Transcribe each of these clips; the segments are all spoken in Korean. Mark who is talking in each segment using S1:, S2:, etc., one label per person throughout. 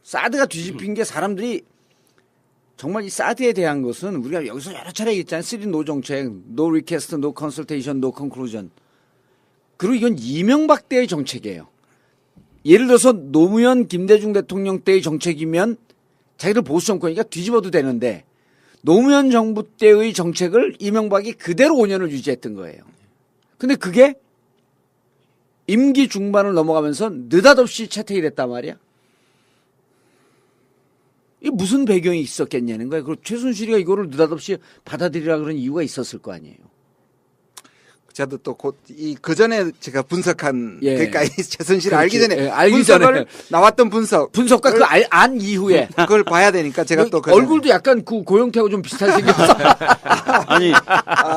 S1: 사드가 뒤집힌 게 사람들이 정말 이 사드에 대한 것은 우리가 여기서 여러 차례 얘기했잖아요. 3노 정책, no request, no consultation, no conclusion. 그리고 이건 이명박 때의 정책이에요. 예를 들어서 노무현, 김대중 대통령 때의 정책이면 자기들 보수 정권이니까 뒤집어도 되는데 노무현 정부 때의 정책을 이명박이 그대로 5년을 유지했던 거예요. 근데 그게 임기 중반을 넘어가면서 느닷없이 채택이 됐단 말이야. 이게 무슨 배경이 있었겠냐는 거예요. 그리고 최순실이가 이거를 느닷없이 받아들이라 그런 이유가 있었을 거 아니에요.
S2: 저도 또 곧 그 전에 제가 분석한 그러니까 이 최순실
S1: 그렇지.
S2: 알기 전에
S1: 알기
S2: 분석을
S1: 전에.
S2: 나왔던 분석과
S1: 그 안 이후에
S2: 그걸 봐야 되니까 제가 또
S1: 얼굴도 약간 그 고영태하고 좀 비슷하게 생겼어.
S3: 아니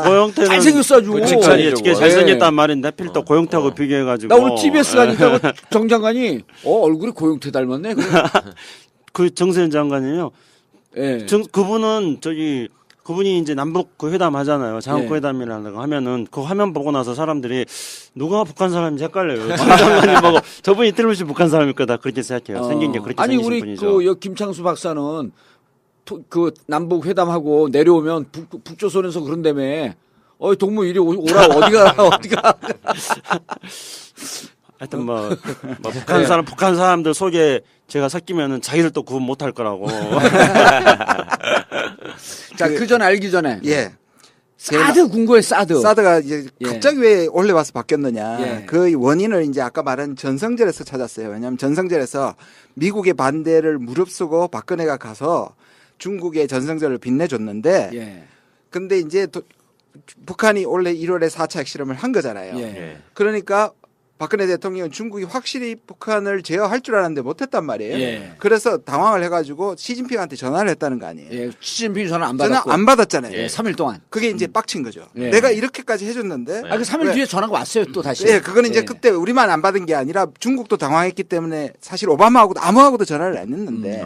S3: 고영태는
S1: 잘생겼어 아주.
S3: 그 잘생겼단 말인데 하필 또 고영태하고 비교해가지고
S1: 나 오늘 TBS 가니까 정 장관이 얼굴이 고영태 닮았네.
S3: 그 정세현 장관이요.
S1: 예.
S3: 그분이 이제 남북 그 회담 하잖아요. 장학고 회담이라는 거 하면은 그 화면 보고 나서 사람들이 누가 북한 사람인지 헷갈려요. 정 장관님 보고 저분이 틀림없이 북한 사람일 거다 그렇게 생각해요. 생긴 게 그렇게
S1: 아니
S3: 생기신
S1: 우리
S3: 분이죠.
S1: 김창수 박사는 그 남북 회담하고 내려오면 북조선에서 그런다며. 동무 이리 오라 어디가.
S3: 하여튼 북한 사람들 속에 제가 섞이면은 자기들 또 구분 못할 거라고.
S1: 자, 그 전 알기 전에.
S2: 예.
S1: 사드 궁금해, 사드.
S2: 사드가 이제 갑자기 왜 올라와서 바뀌었느냐.
S1: 예.
S2: 그 원인을 이제 아까 말한 전성절에서 찾았어요. 왜냐하면 전성절에서 미국의 반대를 무릅쓰고 박근혜가 가서 중국의 전성절을 빛내줬는데
S1: 예.
S2: 근데 이제 북한이 올해 1월에 4차 핵실험을 한 거잖아요.
S1: 예.
S2: 그러니까 박근혜 대통령은 중국이 확실히 북한을 제어할 줄 알았는데 못했단 말이에요.
S1: 예.
S2: 그래서 당황을 해가지고 시진핑한테 전화를 했다는 거 아니에요.
S1: 예. 시진핑 전화 안
S2: 전화
S1: 받았고.
S2: 안 받았잖아요.
S1: 예. 3일 동안.
S2: 그게 이제 빡친 거죠.
S1: 예.
S2: 내가 이렇게까지 해줬는데.
S1: 그 3일 뒤에 전화가 왔어요, 또 다시.
S2: 예, 그거는 이제 그때 우리만 안 받은 게 아니라 중국도 당황했기 때문에 사실 오바마하고도 아무하고도 전화를 안 했는데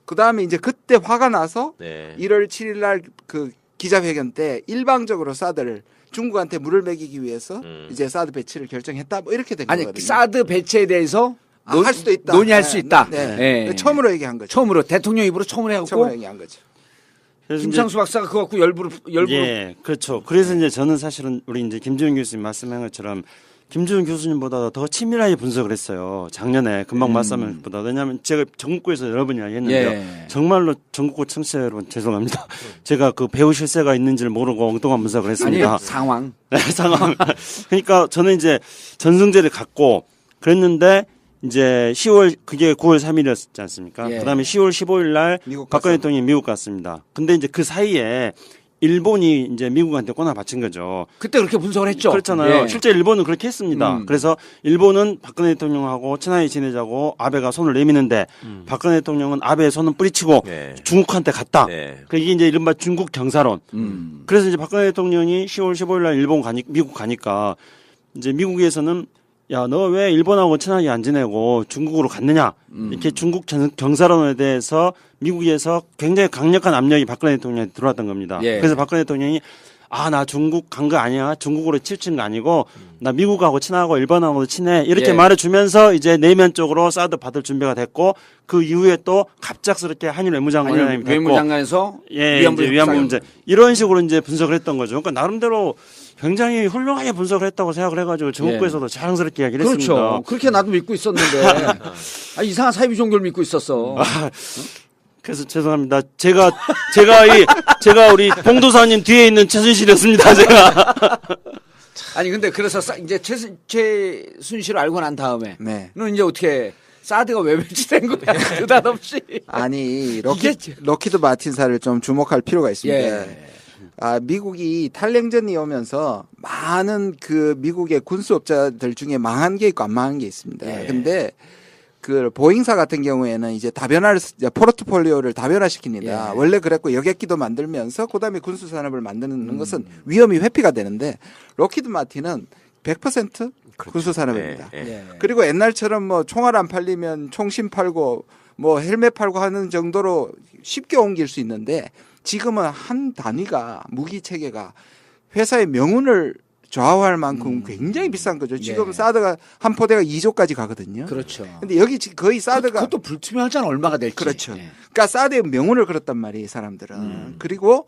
S2: 그 다음에 이제 그때 화가 나서 1월 7일 날 그 기자회견 때 일방적으로 사드를 중국한테 물을 먹이기 위해서 이제 사드 배치를 결정했다. 뭐 이렇게 된
S1: 아니,
S2: 거거든요.
S1: 사드 배치에 대해서
S2: 할 수도 있다.
S1: 논의할 수 있다.
S2: 네.
S1: 예.
S2: 처음으로 얘기한 거죠.
S1: 처음으로 대통령 입으로 처음으로 해갖고
S2: 처음으로 얘기한 거죠.
S3: 그래서
S1: 김창수 박사가 그거 갖고 열부로
S3: 예, 그렇죠. 그래서 이제 저는 사실은 우리 이제 김주현 교수님 말씀한 것처럼 김주현 교수님보다 더 치밀하게 분석을 했어요. 작년에 금방 말씀한 것보다. 왜냐하면 제가 전국구에서 여러 번 이야기했는데요.
S1: 예.
S3: 정말로 전국구 청취자 여러분 죄송합니다. 제가 그 배우 실세가 있는지를 모르고 엉뚱한 분석을 했습니다.
S1: 아니 상황.
S3: 네, 상황. 그러니까 저는 이제 전승제를 갖고 그랬는데 이제 10월 그게 9월 3일이었지 않습니까?
S1: 예.
S3: 그다음에 10월 15일 날 박근혜 대통령이 미국 갔습니다. 근데 이제 그 사이에 일본이 이제 미국한테 꼬나 바친 거죠.
S1: 그때 그렇게 분석을 했죠.
S3: 그렇잖아요.
S1: 예.
S3: 실제 일본은 그렇게 했습니다. 그래서 일본은 박근혜 대통령하고 친하게 지내자고 아베가 손을 내미는데 박근혜 대통령은 아베의 손은 뿌리치고 중국한테 갔다. 그게 이제 이른바 중국 경사론. 그래서 이제 박근혜 대통령이 10월 15일 날 미국 가니까 이제 미국에서는 야, 너 왜 일본하고 친하게 안 지내고 중국으로 갔느냐. 이렇게 중국 경사론에 대해서 미국에서 굉장히 강력한 압력이 박근혜 대통령한테 들어왔던 겁니다.
S1: 예.
S3: 그래서 박근혜 대통령이 나 중국 간 거 아니야. 중국으로 치우친 거 아니고 나 미국하고 친하고 일본하고도 친해. 이렇게 말해주면서 이제 내면적으로 사드 받을 준비가 됐고 그 이후에 또 갑작스럽게 한일 외무장관이 됐고
S1: 외무장관에서
S3: 위안부 문제 이런 식으로 이제 분석을 했던 거죠. 그러니까 나름대로 굉장히 훌륭하게 분석을 했다고 생각을 해가지고 전국구에서도 자랑스럽게 이야기를
S1: 그렇죠.
S3: 했습니다.
S1: 그렇게 나도 믿고 있었는데 이상한 사이비 종교를 믿고 있었어.
S3: 그래서 죄송합니다. 제가 우리 봉도사님 뒤에 있는 최순실이었습니다. 제가.
S1: 아니 근데 그래서 이제 최순실을 알고 난 다음에
S2: 네.
S1: 는 이제 어떻게 사드가 왜 배치된 거야? 느닷없이.
S2: 아니 럭키드 마틴사를 좀 주목할 필요가 있습니다.
S1: 예.
S2: 미국이 탈냉전이 오면서 많은 그 미국의 군수업자들 중에 망한 게 있고 안 망한 게 있습니다.
S1: 예.
S2: 근데 그 보잉사 같은 경우에는 이제 포트폴리오를 다변화시킵니다.
S1: 예.
S2: 원래 그랬고 여객기도 만들면서 그다음에 군수 산업을 만드는 것은 위험이 회피가 되는데 럭키드 마틴은 100% 군수 산업입니다.
S1: 예.
S2: 그리고 옛날처럼 뭐 총알 안 팔리면 총신 팔고 뭐 헬멧 팔고 하는 정도로 쉽게 옮길 수 있는데 지금은 한 단위가 무기 체계가 회사의 명운을 좌우할 만큼 굉장히 비싼 거죠. 지금
S1: 네.
S2: 사드가 한 포대가 2조까지 가거든요.
S1: 그렇죠.
S2: 근데 여기 거의 사드가
S1: 그것도 불투명하잖아 얼마가 될지.
S2: 그렇죠.
S1: 네.
S2: 그러니까 사드에 명운을 걸었단 말이에요, 이 사람들은. 그리고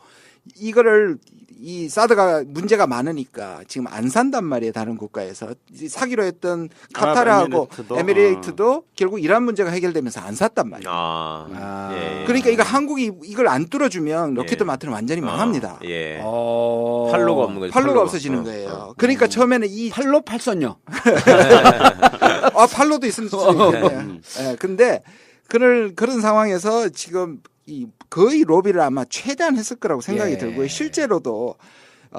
S2: 이거를 이 사드가 문제가 많으니까 지금 안 산단 말이에요, 다른 국가에서. 사기로 했던 카타르하고 에미레이트도 결국 이란 문제가 해결되면서 안 샀단 말이에요.
S4: 예.
S2: 그러니까 이거 한국이 이걸 안 뚫어주면 로키드 마틴은 완전히 망합니다.
S4: 예.
S1: 어...
S4: 팔로가 없는 거죠.
S2: 팔로가 없어지는 거예요. 그러니까 처음에는 이
S1: 팔로 팔선요.
S2: 팔로도 있을 수 있는데. 예, 근데 그런 상황에서 지금 이 거의 로비를 아마 최대한 했을 거라고 생각이
S1: 예.
S2: 들고요. 실제로도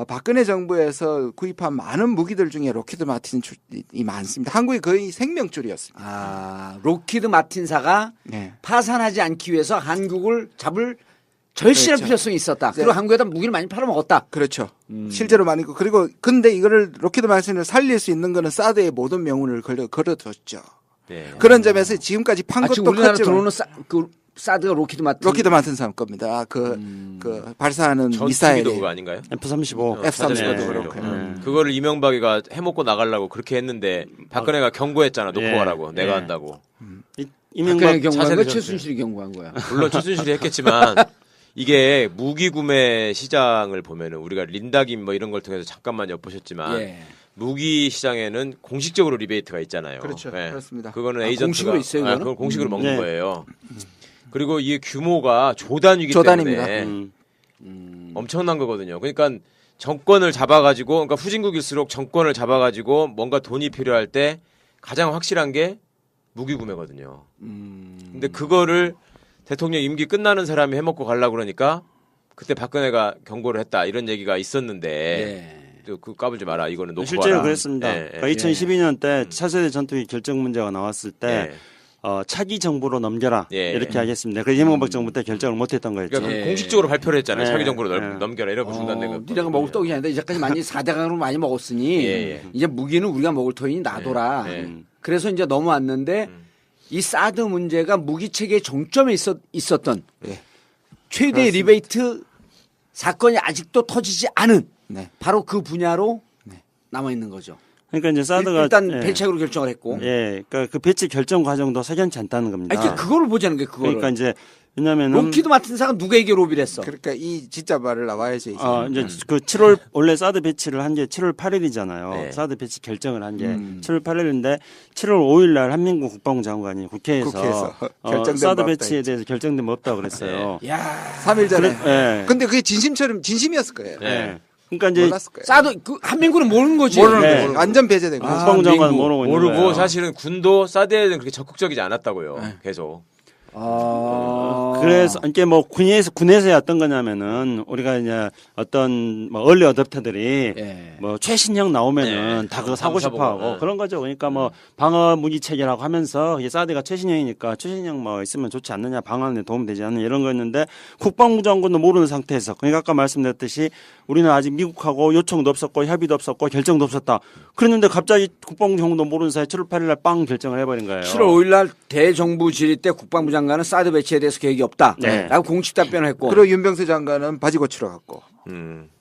S2: 박근혜 정부에서 구입한 많은 무기들 중에 로키드 마틴이 많습니다. 한국이 거의 생명줄이었습니다.
S1: 아, 로키드 마틴사가
S2: 네.
S1: 파산하지 않기 위해서 한국을 잡을 절실한
S2: 그렇죠.
S1: 필요성이 있었다. 그리고 한국에다 무기를 많이 팔아먹었다.
S2: 그렇죠. 실제로 많이 그리고 근데 이거를 로키드 마틴을 살릴 수 있는 거는 사드의 모든 명운을 걸어뒀죠.
S4: 예.
S2: 그런 점에서 지금까지 판
S1: 지금
S2: 것도
S1: 우리나라
S2: 컸지만
S1: 들어오는 사드가 로키드 마틴.
S2: 로키드 마틴 사 겁니다. 그 발사하는
S4: 전투기도
S2: 미사일이
S4: 그거 아닌가요?
S3: F-35.
S2: F-35도
S3: 네.
S2: 그렇고.
S4: 그거를 이명박이가 해먹고 나가려고 그렇게 했는데 박근혜가 경고했잖아. 놓고
S3: 예.
S4: 가라고. 내가
S3: 예.
S4: 한다고.
S3: 이명박
S1: 박근혜 경고한
S4: 자세히
S1: 거야,
S4: 드셨어요.
S1: 최순실이 경고한 거야.
S4: 물론 최순실이 했겠지만 이게 무기 구매 시장을 보면은 우리가 린다김 뭐 이런 걸 통해서 잠깐만 엿보셨지만
S1: 예.
S4: 무기 시장에는 공식적으로 리베이트가 있잖아요.
S2: 그렇죠.
S4: 예.
S2: 그렇습니다.
S4: 그거는
S1: 아,
S4: 에이전트가
S1: 공식으로 있어요, 그거는?
S4: 그걸 공식으로 먹는
S3: 네.
S4: 거예요. 그리고 이게 규모가 조단위기
S2: 조단입니다.
S4: 때문에 엄청난 거거든요. 그러니까 정권을 잡아가지고 그러니까 후진국일수록 정권을 잡아가지고 뭔가 돈이 필요할 때 가장 확실한 게 무기 구매거든요. 근데 그거를 대통령 임기 끝나는 사람이 해먹고 가려고 그러니까 그때 박근혜가 경고를 했다 이런 얘기가 있었는데
S1: 예.
S4: 그 까불지 마라 이거는 놓고
S3: 실제로
S4: 가라.
S3: 그랬습니다.
S4: 예, 예.
S3: 그러니까 2012년 때 차세대 전투기 결정 문제가 나왔을 때
S4: 예.
S3: 차기 정부로 넘겨라
S4: 예.
S3: 이렇게 하겠습니다. 그래서 이명박 정부 때 결정을 못했던 거였죠.
S4: 그러니까
S1: 예.
S4: 공식적으로 발표를 했잖아요.
S3: 예.
S4: 차기 정부로
S3: 예.
S4: 넘겨라 이러고 중단된 거.
S1: 니네가 먹을 떡이 아닌데 이제까지 많이 4대강으로 많이 먹었으니
S4: 예, 예.
S1: 이제 무기는 우리가 먹을 터이니 놔둬라.
S4: 예.
S1: 그래서 이제 넘어왔는데 이 사드 문제가 무기 체계의 정점에 있었던
S2: 예.
S1: 최대
S2: 그렇습니다.
S1: 리베이트 사건이 아직도 터지지 않은
S2: 네.
S1: 바로 그 분야로 남아 있는 거죠.
S3: 그러니까 이제 사드가
S1: 일단
S3: 예.
S1: 배치하기로 결정을 했고.
S3: 예, 그러니까 그 배치 결정 과정도 석연치 않다는 겁니다.
S1: 아니, 그러니까 그거를 보자는 게 그거를.
S3: 그러니까 이제 왜냐면은
S1: 로키드 마틴사가 누구에게 로비를 했어?
S2: 그러니까 이 진짜 말을 나와야죠 이제.
S3: 이제 그 7월 원래 사드 배치를 한 게 7월 8일이잖아요.
S4: 네.
S3: 사드 배치 결정을 한 게 7월 8일인데 7월 5일 날 한민국 국방부 장관이 국회에서
S2: 결정된
S3: 사드
S2: 바
S3: 배치에
S2: 없다
S3: 대해서 결정된 바 없다고 그랬어요.
S1: 야
S2: 3일 전에.
S3: 예.
S2: 근데 그게 진심이었을 거예요.
S4: 네.
S3: 그러니까 이제
S2: 몰랐을 거예요.
S1: 사드 그 한민구는 모르는 거지.
S2: 모르는
S3: 네.
S2: 거예요. 완전 배제된 거예요.
S3: 국방부 장관은
S1: 민국.
S3: 모르고 있는
S4: 모르고
S3: 거예요.
S4: 사실은 군도 사드에 대해서 그렇게 적극적이지 않았다고요. 계속.
S3: 그래서 이게 뭐 군에서야 어떤 거냐면은 우리가 이제 어떤 뭐 얼리 어댑터들이
S1: 예.
S3: 뭐 최신형 나오면은
S4: 네.
S3: 다 그거 사고
S4: 사보고,
S3: 싶어하고
S4: 네.
S3: 그런 거죠. 그러니까 뭐 방어 무기 체계라고 하면서 이게 사드가 최신형이니까 최신형 뭐 있으면 좋지 않느냐 방어에 도움 되지 않느냐 이런 거였는데 국방부 장관도 모르는 상태에서 그러니까 아까 말씀드렸듯이 우리는 아직 미국하고 요청도 없었고 협의도 없었고 결정도 없었다. 그랬는데 갑자기 국방부 장관도 모르는 사이에 7월 8일 날 빵 결정을 해버린 거예요.
S1: 7월 5일 날 대정부 질의 때 국방부 장관은 사드 배치에 대해서 계획이 없다.
S3: 네.
S1: 라고 공식 답변을 했고.
S2: 그리고 윤병수 장관은 바지 고치러 갔고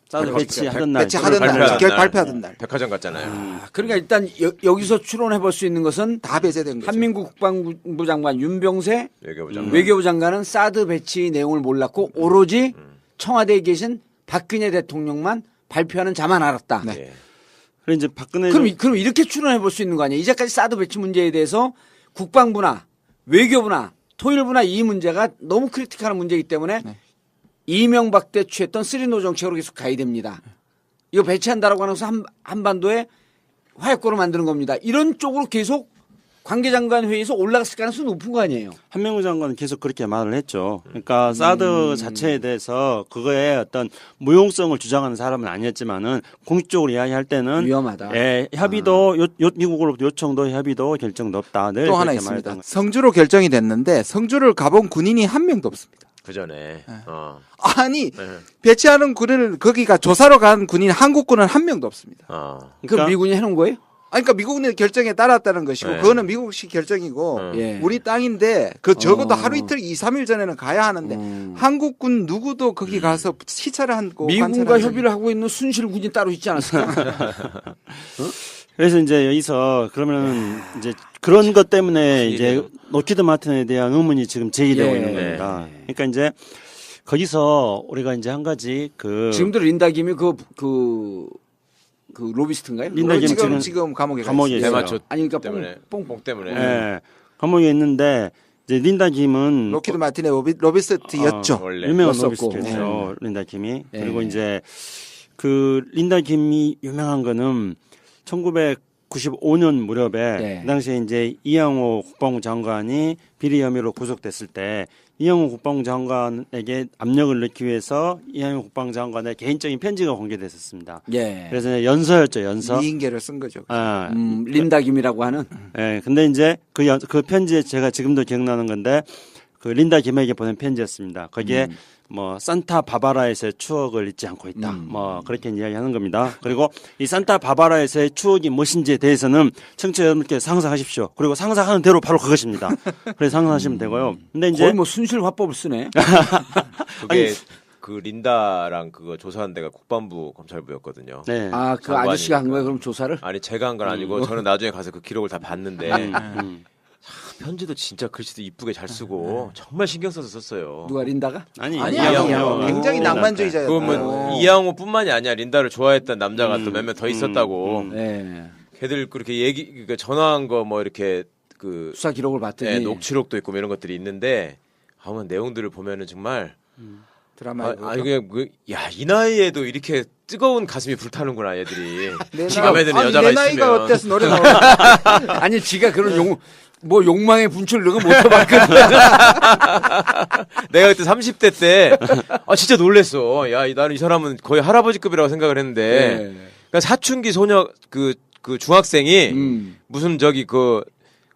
S3: 사드 배치하던 날
S2: 배치하던 날,
S4: 발표하던
S2: 발표하던 날.
S4: 백화점 갔잖아요.
S1: 그러니까 일단 여기서 추론해 볼 수 있는 것은
S2: 다 배제된 거죠.
S1: 한민국 국방부 장관 윤병세
S4: 외교부 장관.
S1: 외교부 장관은 사드 배치 내용을 몰랐고 오로지 청와대에 계신 박근혜 대통령만 발표하는 자만 알았다.
S2: 네.
S4: 예.
S3: 그리고 이제 박근혜
S1: 그럼 이렇게 추론해 볼 수 있는 거 아니에요? 이제까지 사드 배치 문제에 대해서 국방부나 외교부나 통일부나 이 문제가 너무 크리티컬한 문제이기 때문에 이명박 때 취했던 3노 정책으로 계속 가야 됩니다. 이거 배치한다라고 하면서 한반도에 화약고를 만드는 겁니다. 이런 쪽으로 계속 관계장관 회의에서 올라갔을 가능성이 높은 거 아니에요?
S3: 한명우 장관은 계속 그렇게 말을 했죠. 그러니까 사드 자체에 대해서 그거에 어떤 무용성을 주장하는 사람은 아니었지만은 공식적으로 이야기할 때는
S1: 위험하다.
S3: 예, 협의도 미국으로부터 요청도 협의도 결정도 없다. 늘
S2: 또 하나
S3: 그렇게
S2: 있습니다.
S3: 말했던
S2: 성주로 결정이 됐는데 성주를 가본 군인이 한 명도 없습니다.
S4: 그 전에.
S2: 아니 배치하는 군인을 거기가 조사로 간 군인 한국군은 한 명도 없습니다.
S1: 그럼
S3: 그러니까
S1: 미군이 해놓은 거예요?
S2: 그러니까 미국의 결정에 따랐다는 것이고
S4: 네.
S2: 그거는 미국식 결정이고
S1: 예.
S2: 우리 땅인데 그 적어도
S1: 어.
S2: 하루 이틀 2, 3일 전에는 가야 하는데 한국군 누구도 거기 가서 시찰을 하고
S1: 미군과
S2: 관찰한 적이
S1: 협의를 하고 있는 순실군이 따로 있지 않았을까?
S3: 그래서 이제 여기서 그러면은 이제 그런 것 때문에 이제
S4: 일이죠.
S3: 로키드 마틴에 대한 의문이 지금 제기되고
S1: 예.
S3: 있는 겁니다. 그러니까 이제 거기서 우리가 이제 한 가지 그
S1: 지금도 린다 김이 그 로비스트인가요?
S3: 린다 김
S2: 지금 감옥에 가
S3: 감옥에
S2: 있어요.
S4: 대마초
S1: 아니 그러니까
S4: 때문에 뽕 때문에
S3: 예, 감옥에 있는데 이제 린다 김은
S2: 로키드 마틴의 로비스트였죠.
S4: 원래
S3: 유명한
S1: 였었고.
S3: 로비스트였죠. 린다 김이.
S1: 예.
S3: 그리고 이제 그 린다 김이 유명한 거는 1995년 무렵에
S1: 네.
S3: 그 당시에 이제 이양호 국방부 장관이 비리 혐의로 구속됐을 때 이양호 국방부 장관에게 압력을 넣기 위해서 이양호 국방부 장관의 개인적인 편지가 공개됐었습니다.
S1: 예.
S3: 그래서 이제 연서였죠, 연서.
S2: 미인계를 쓴 거죠.
S3: 아,
S1: 린다 김이라고 하는
S3: 예. 근데 이제 그 편지에 제가 지금도 기억나는 건데 그 린다 김에게 보낸 편지였습니다. 거기에 뭐 산타 바바라에서의 추억을 잊지 않고 있다. 뭐 그렇게 이야기하는 겁니다. 그리고 이 산타 바바라에서의 추억이 무엇인지에 대해서는 청취자 여러분께 상상하십시오. 그리고 상상하는 대로 바로 그것입니다. 그래서 상상하시면 되고요. 근데 이제
S1: 거의 뭐 순실 화법을 쓰네.
S4: 그게 그 린다랑 그거 조사한 데가 국방부 검찰부였거든요.
S3: 네.
S1: 아, 그
S4: 장관이니까.
S1: 아저씨가 한 거예요? 그럼 조사를?
S4: 아니 제가 한 건 아니고 저는 나중에 가서 그 기록을 다 봤는데 편지도 진짜 글씨도 이쁘게 잘 쓰고 정말 신경 써서 썼어요.
S1: 누가 린다가?
S3: 아니,
S2: 아니야,
S3: 이양호.
S2: 아니야. 굉장히 낭만주의자였다.
S4: 그러면 이양호뿐만이 아니야. 린다를 좋아했던 남자가 또 몇몇 더 있었다고.
S1: 네.
S4: 걔들 그렇게 그러니까 전화한 거 뭐 이렇게 그
S1: 수사 기록을 봤더니
S4: 예, 녹취록도 있고 뭐 이런 것들이 있는데 아무 내용들을 보면은 정말
S2: 드라마
S4: 이 나이에도 이렇게 뜨거운 가슴이 불타는구나 얘들이.
S2: 내
S4: 기가 막히는 여자가
S2: 내 나이가
S4: 있으면.
S2: 어때서 노래 나오는
S1: 아니 지가 그런 욕망의 분출 이런 거 못 해봤거든.
S4: 내가 그때 30대 때 진짜 놀랬어. 야, 나는 이 사람은 거의 할아버지급이라고 생각을 했는데
S1: 네.
S4: 그러니까 사춘기 소녀 그 중학생이 무슨 그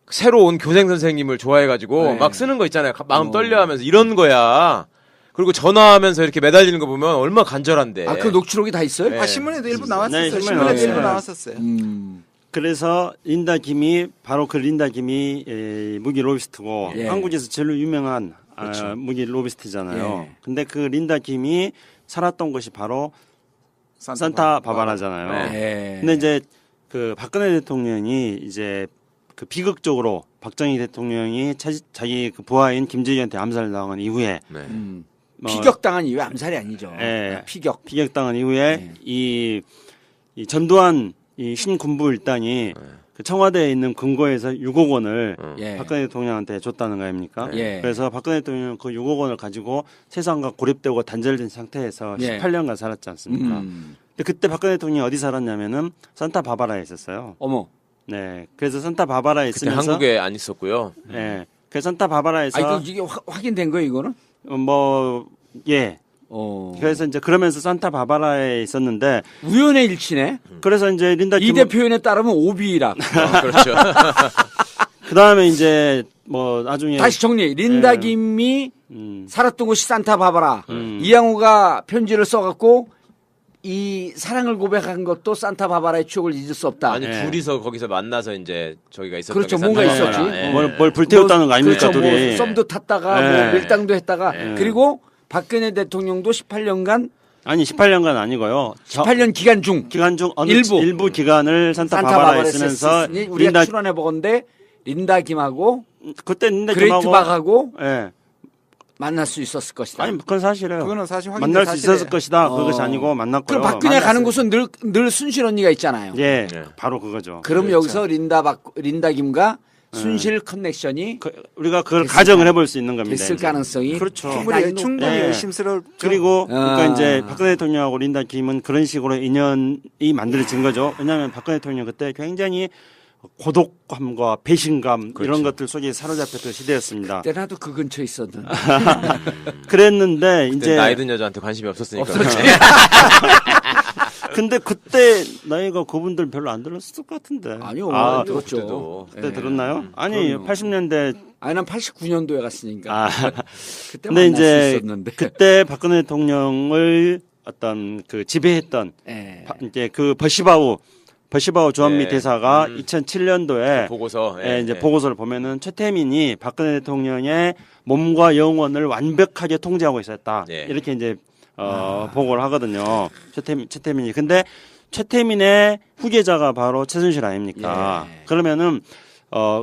S4: 새로 온 교생 선생님을 좋아해가지고
S1: 네.
S4: 막 쓰는 거 있잖아요. 마음 떨려하면서 이런 거야. 그리고 전화하면서 이렇게 매달리는 거 보면 얼마나 간절한데.
S1: 아, 그 녹취록이 다 있어요?
S4: 네.
S2: 신문에도 일부 나왔었어요.
S3: 네, 신문에
S2: 신문에도 일부
S3: 나왔어요.
S2: 나왔었어요.
S3: 그래서 린다 김이 바로 그 린다 김이 무기 로비스트고
S1: 예.
S3: 한국에서 제일 유명한 무기 로비스트잖아요.
S1: 예.
S3: 근데 그 린다 김이 살았던 곳이 바로 산타 바바라잖아요.
S1: 네.
S3: 근데 이제 그 박근혜 대통령이 이제 그 비극적으로 박정희 대통령이 자기 그 부하인 김재규한테 암살을 당한 이후에
S4: 네.
S1: 피격당한 이후에 암살이 아니죠.
S3: 예.
S1: 피격당한
S3: 이후에
S1: 네.
S3: 이 전두환 이 신군부 일당이 그 청와대에 있는 금고에서 6억 원을
S1: 예.
S3: 박근혜 대통령한테 줬다는 거 아닙니까?
S1: 예.
S3: 그래서 박근혜 대통령은 그 6억 원을 가지고 세상과 고립되고 단절된 상태에서
S1: 예.
S3: 18년간 살았지 않습니까? 근데 그때 박근혜 대통령이 어디 살았냐면은 산타 바바라에 있었어요.
S1: 어머.
S3: 네. 그래서 산타 바바라에
S4: 그때
S3: 있으면서
S4: 한국에 안 있었고요.
S3: 예. 그 산타 바바라에서
S1: 아, 이게 확인된 거예요, 이거는?
S3: 예. 그래서 이제 그러면서 산타 바바라에 있었는데
S1: 우연의 일치네.
S3: 그래서 이제 린다
S1: 이 대표현에 따르면 오비락.
S4: 그렇죠.
S3: 그다음에 이제 뭐 나중에
S1: 다시 정리. 린다
S3: 예.
S1: 김이 살았던 곳이 산타바바라. 이양호가 편지를 써갖고 이 사랑을 고백한 것도 산타바바라의 추억을 잊을 수 없다.
S4: 아니
S3: 예.
S4: 둘이서 거기서 만나서 이제 저기가 있었던
S1: 그렇죠.
S4: 게
S1: 뭔가
S4: 산타바바라.
S1: 있었지.
S4: 예.
S3: 뭘 불태웠다는 거 아닙니까,
S1: 그렇죠.
S3: 둘이.
S1: 뭐 썸도 탔다가
S3: 예.
S1: 뭐 밀당도 했다가 그리고 박근혜 대통령도 18년간
S3: 아니 18년간 아니고요.
S1: 18년 기간 중
S3: 기간 중 어느
S1: 일부
S3: 기간을 산타 바바라에
S1: 산타바바라에
S3: 쓰면서
S1: 쓰니 우리가 출연해 보건데 린다 김하고
S3: 그때 린다
S1: 그레이트
S3: 김하고
S1: 박하고
S3: 예.
S1: 만날 수 있었을 것이다.
S3: 아니 그건 사실이에요.
S2: 그거는 사실 확인된
S3: 만날 수
S2: 사실이에요.
S3: 있었을 것이다. 그것이 아니고 만났고요.
S1: 그럼 박근혜 가는 곳은 늘 순실 언니가 있잖아요.
S3: 예,
S4: 예.
S3: 바로 그거죠.
S1: 그럼 여기서 린다 김과 순실 커넥션이
S3: 우리가 그걸 가정을 해볼 수 있는 겁니다.
S1: 됐을
S3: 이제.
S1: 가능성이
S3: 그렇죠.
S2: 충분히
S3: 예.
S2: 의심스럽죠.
S3: 그리고 그러니까
S1: 아.
S3: 이제 박근혜 대통령하고 린다 김은 그런 식으로 인연이 만들어진 거죠. 왜냐하면 박근혜 대통령 그때 굉장히 고독함과 배신감 이런 것들 속에 사로잡혔던 시대였습니다.
S1: 그때 나도 그 근처에 있었는데
S3: 그랬는데
S4: 그때
S3: 이제
S4: 나이 든 여자한테 관심이 없었으니까.
S3: 근데 그때 나이가 그분들 별로 안 들었을 것 같은데.
S1: 아니요
S3: 아,
S1: 들었죠.
S4: 그때도.
S3: 그때
S1: 예.
S3: 들었나요? 아니
S1: 그럼요.
S3: 80년대.
S1: 아니 난 89년도에 갔으니까
S3: 아,
S1: 그때
S3: 근데
S1: 만날 수
S3: 이제
S1: 있었는데
S3: 그때 박근혜 대통령을 어떤 그 지배했던
S1: 예.
S3: 이제 그 버시바우 버시바우 주한미
S4: 네.
S3: 대사가 2007년도에
S4: 보고서
S3: 이제 보고서를 보면은 최태민이 박근혜 대통령의 몸과 영혼을 완벽하게 통제하고 있었다.
S4: 예.
S3: 이렇게 이제 보고를 하거든요. 최태민이. 근데 최태민의 후계자가 바로 최순실 아닙니까?
S1: 예.
S3: 그러면은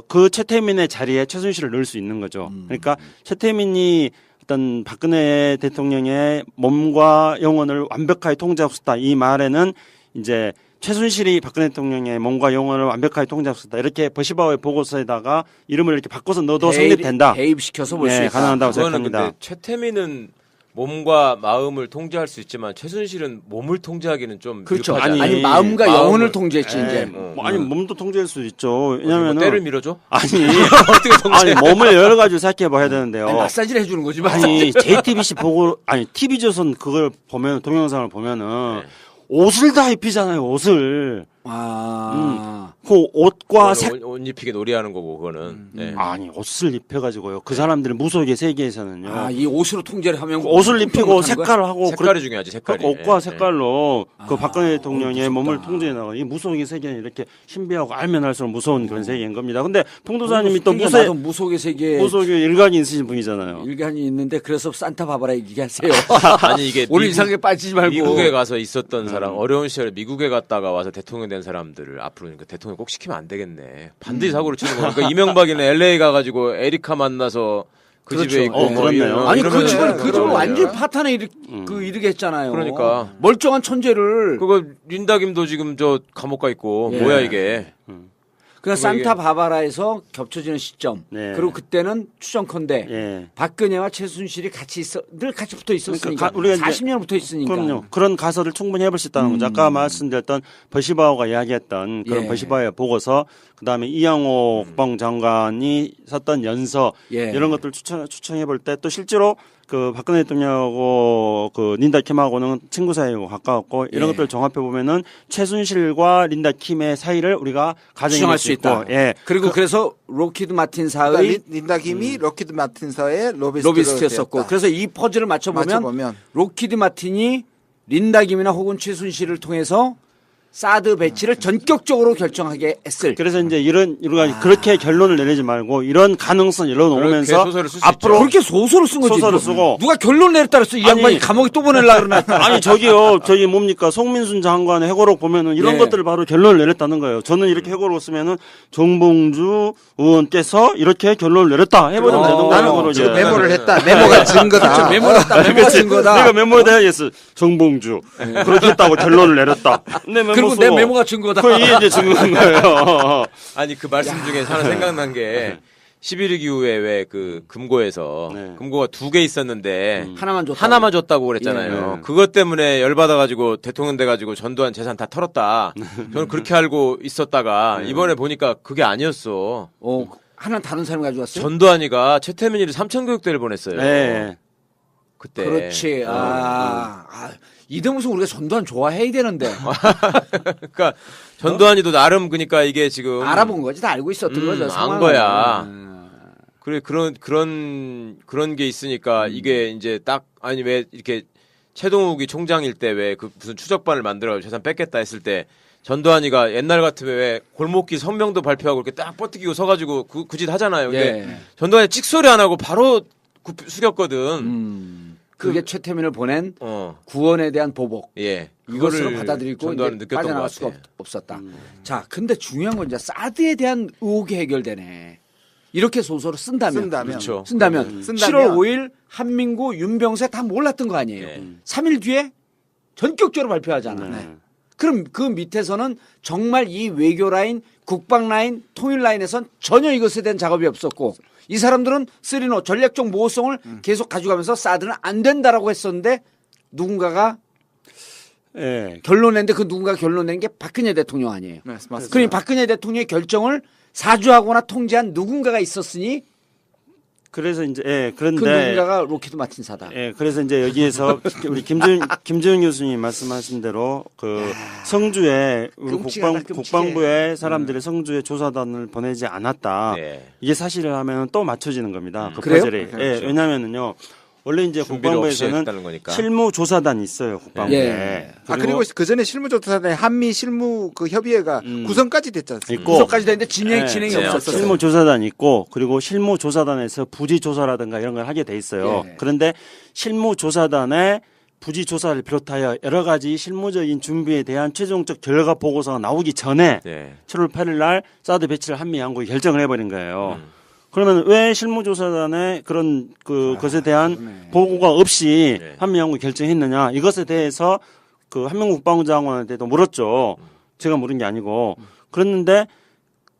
S3: 그 최태민의 자리에 최순실을 넣을 수 있는 거죠. 그러니까 최태민이 어떤 박근혜 대통령의 몸과 영혼을 완벽하게 통제하고 있다. 이 말에는 이제 최순실이 박근혜 대통령의 몸과 영혼을 완벽하게 통제하고 있다. 이렇게 버시바우의 보고서에다가 이름을 이렇게 바꿔서 넣어도 성립된다.
S1: 대입시켜서 볼 수
S3: 네,
S1: 있다.
S3: 가능하다고
S4: 그거는
S3: 생각합니다.
S4: 근데 최태민은 몸과 마음을 통제할 수 있지만 최순실은 몸을 통제하기는 좀
S1: 그렇죠.
S4: 유력하지
S1: 아니
S4: 않아요?
S1: 마음과
S4: 마음을-
S1: 영혼을 통제했지
S3: 예,
S1: 이제.
S3: 뭐 아니 몸도 통제할 수 있죠.
S4: 뭐
S3: 왜냐면은
S4: 때를 밀어줘?
S3: 아니
S4: 어떻게 통제?
S3: 아니 몸을 여러 가지로 생각해 봐야 되는데요.
S1: 아니, 마사지를 해주는 거지. 마사지.
S3: 아니 JTBC 보고 아니 TV조선 그걸 보면 동영상을 보면은 옷을 다 입히잖아요. 옷을 그 옷과 색
S4: 옷 입히게 놀이하는 거고 그거는. 네.
S3: 아니 옷을 입혀가지고요. 그 사람들은 무속의 세계에서는요.
S1: 이 옷으로 통제를 하면
S3: 옷을 입히고
S1: 못하는 거야?
S3: 색깔을 하고
S4: 색깔이 중요하지 색깔이.
S3: 그 옷과
S4: 예,
S3: 색깔로 그 박근혜 대통령의
S1: 무섭다.
S3: 몸을 통제해 나가. 이 무속의 세계는 이렇게 신비하고 알면 알수록 무서운 그런 세계인 겁니다. 근데 통도사님이 또
S1: 그러니까 나도 무속의 세계에
S3: 무속의 일각이 있으신 분이잖아요.
S1: 일간이 있는데 그래서 산타 바바라 얘기하세요.
S4: 아니 이게
S1: 오늘 이상하게 빠지지 말고.
S4: 미국에 가서 있었던 사람 어려운 시절에 미국에 갔다가 와서 대통령 된 사람들을 앞으로 그러니까 대통령 꼭 시키면 안 되겠네. 반드시 사고를 치는 거니까 그러니까 이명박이는 LA 가가지고 에리카 만나서 그
S1: 그렇죠.
S4: 집에 있고 뭐
S3: 그렇네요.
S4: 이런-
S1: 아니 그
S4: 이러면은
S1: 집은
S4: 그러면
S1: 완전 파탄에 이르게 했잖아요.
S4: 그러니까.
S1: 멀쩡한 천재를
S4: 그거 린다김도 지금 저 감옥 가 있고
S1: 예.
S4: 뭐야 이게.
S1: 그냥
S4: 그거
S1: 산타
S4: 이게-
S1: 바바라에서 겹쳐지는 시점.
S3: 네.
S1: 그리고 그때는 추정컨대
S3: 예.
S1: 박근혜와 최순실이 늘 같이 붙어 있었으니까.
S3: 그러니까 우리가 이제-
S1: 40년 붙어 있으니까.
S3: 그럼요. 그런 가설을 충분히 해볼 수 있다는 거죠. 아까 말씀드렸던 버시바우가 이야기했던 그런
S1: 예.
S3: 버시바우의 보고서, 그다음에 이양호 국방장관이 썼던 연서
S1: 예.
S3: 이런 것들 추천해 볼 때 또 실제로 그 박근혜 대통령하고 그 린다 킴하고는 친구 사이고 가까웠고 이런
S1: 예.
S3: 것들을 종합해 보면은 최순실과 린다 킴의 사이를 우리가 가정할
S1: 추정할
S3: 수
S1: 수
S3: 있고,
S1: 있다.
S3: 예.
S1: 그리고 그래서 로키드 마틴사의
S2: 그러니까 린다 김이 로키드 마틴서의
S1: 로비스트였었고 그래서 이 퍼즐을 맞춰보면
S2: 맞춰보면
S1: 로키드 마틴이 린다 김이나 혹은 최순실을 통해서 사드 배치를 전격적으로 결정하게 했을.
S3: 그래서 이제 이런 가지 그렇게 결론을 내리지 말고 이런 가능성 열어놓으면서
S4: 그렇게 소설을 쓸수
S3: 앞으로
S1: 그렇게 소설을 쓴 거지.
S3: 소설을 쓰고.
S1: 누가 결론 내렸다 그랬어. 이
S3: 아니.
S1: 양반이 감옥에 또 보내려고 그러나.
S3: 아니 저기요 저기 뭡니까 송민순 장관의 회고록 보면은 이런
S1: 네.
S3: 것들을 바로 결론을 내렸다는 거예요. 저는 이렇게 회고록 쓰면은 정봉주 의원께서 이렇게 결론을 내렸다 해보면 되는 거예요.
S2: 나는
S3: 그거로
S2: 지금
S3: 이제.
S2: 메모를 했다. 메모가 증거다.
S1: 메모했다. 메모가 증거다.
S3: 내가 메모에다 해야겠어. 정봉주 그렇게 했다고 결론을 내렸다. 내 메모
S1: 그리고
S3: 쓰고.
S1: 내 메모가 증거다.
S3: 이게 이제 증거인 거예요.
S4: 아니 그 말씀 중에 하나 생각난 게 11.2 이후에 왜 그 금고에서
S3: 네.
S4: 금고가 2개 있었는데
S1: 하나만 줬다고.
S4: 하나만 줬다고 그랬잖아요.
S3: 예.
S4: 그것 때문에 열받아가지고 대통령 돼가지고 전두환 재산 다 털었다. 저는 그렇게 알고 있었다가 이번에 보니까 그게 아니었어.
S1: 하나 다른 사람이 가져왔어요.
S4: 전두환이가 최태민이를 삼천교육대를 보냈어요.
S3: 네.
S4: 그때.
S1: 그렇지. 이대무슨 우리가 전두환 좋아해야 되는데
S4: 그러니까 전두환이도 나름 그러니까 이게 지금
S1: 알아본 거지. 다 알고 있었던 거죠.
S4: 안
S1: 상황을.
S4: 거야. 그래 그런 게 있으니까 이게 이제 딱 아니 왜 이렇게 최동욱이 총장일 때 왜 그 무슨 추적반을 만들어 재산 뺏겠다 했을 때 전두환이가 옛날 같으면 왜 골목길 성명도 발표하고 이렇게 딱 뻗뜨기고 서가지고 그 짓 하잖아요. 근데
S1: 예.
S4: 전두환이 찍소리 안 하고 바로 숙였거든.
S1: 그게 최태민을 보낸
S4: 어.
S1: 구원에 대한 보복.
S4: 예.
S1: 이것으로
S4: 그거를
S1: 받아들이고
S4: 전두환은
S1: 이제
S4: 느꼈던 것
S1: 빠져나갈
S4: 같아.
S1: 수가 없었다. 자, 근데 중요한 건 이제 사드에 대한 의혹이 해결되네. 이렇게 소설을 쓴다면.
S4: 그렇죠.
S1: 쓴다면.
S2: 쓴다면.
S1: 7월 5일 한민구 윤병세 다 몰랐던 거 아니에요.
S4: 네.
S1: 3일 뒤에 전격적으로 발표하잖아.
S3: 네.
S1: 그럼 그 밑에서는 정말 이 외교 라인, 국방 라인, 통일 라인에선 전혀 이것에 대한 작업이 없었고 이 사람들은 쓰리노 전략적 모호성을 계속 가져가면서 사드는 안 된다라고 했었는데 누군가가
S3: 예.
S1: 결론 냈는데 그 누군가 결론 낸 게 박근혜 대통령 아니에요.
S2: 네, 맞습니다.
S1: 그러니 박근혜 대통령의 결정을 사주하거나 통제한 누군가가 있었으니
S3: 그래서 이제
S1: 그
S3: 그런데
S1: 누군가가 로키드 마틴사다.
S3: 예, 그래서 이제 여기에서 우리 김지훈 교수님 말씀하신 대로 그 성주에 우리
S1: 끔찍하다, 끔찍해.
S3: 국방부의 사람들이 성주에 조사단을 보내지 않았다.
S4: 네.
S3: 이게 사실을 하면 또 맞춰지는 겁니다. 그
S1: 그래요?
S3: 퍼즐이.
S2: 그렇죠.
S3: 예, 왜냐면은요. 원래 이제
S4: 준비를 없이
S3: 국방부에서는
S4: 했다는 거니까.
S3: 실무조사단이 있어요, 국방부에.
S1: 예.
S2: 그리고 그 전에 실무조사단에 한미 실무 그 협의회가 구성까지 됐지 않습니까?
S3: 있고,
S1: 구속까지 됐는데 진행이
S4: 네.
S1: 없었어요.
S3: 실무조사단이 있고, 그리고 실무조사단에서 부지조사라든가 이런 걸 하게 돼 있어요.
S1: 예.
S3: 그런데 실무조사단의 부지조사를 비롯하여 여러 가지 실무적인 준비에 대한 최종적 결과 보고서가 나오기 전에
S4: 네.
S3: 7월 8일 날 사드 배치를 한미 양국이 결정을 해버린 거예요. 그러면 왜 실무조사단의 그런 것에 대한 보고가 없이
S4: 네.
S3: 한미 양국이 결정했느냐 이것에 대해서 그 한명국 국방장관한테도 물었죠. 제가 물은 게 아니고 그랬는데